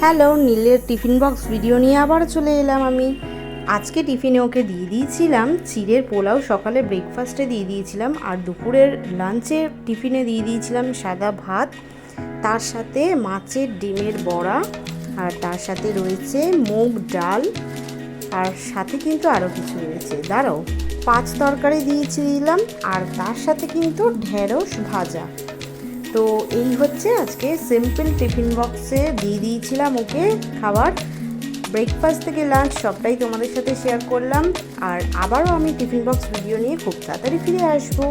Hello, নীলের tiffin box video নিয়ে আবার চলে এলাম আমি। আজকে টিফিনে ওকে দিয়ে দিয়েছিলাম চিড়ের পোলাও, সকালে ব্রেকফাস্টে দিয়ে দিয়েছিলাম, আর দুপুরের লাঞ্চে টিফিনে দিয়ে দিয়েছিলাম সাদা ভাত, তার সাথে মাছের ডিমের বড়া, আর তার সাথে রয়েছে মুগ ডাল, আর সাথে কিন্তু আরও কিছু রয়েছে, দাঁড়াও, 5 তরকারি দিয়েছিলাম, আর তার সাথে কিন্তু ঢেঁড়স ভাজা। তো এই হচ্ছে আজকে সিম্পল টিফিন বক্সে দিয়ে দিয়েছিলাম ওকে খাবার। ব্রেকফাস্ট থেকে লাঞ্চ সবটাই তোমাদের সাথে শেয়ার করলাম, আর আবারও আমি টিফিন বক্স ভিডিও নিয়ে খুব তাড়াতাড়ি ফিরে আসবো।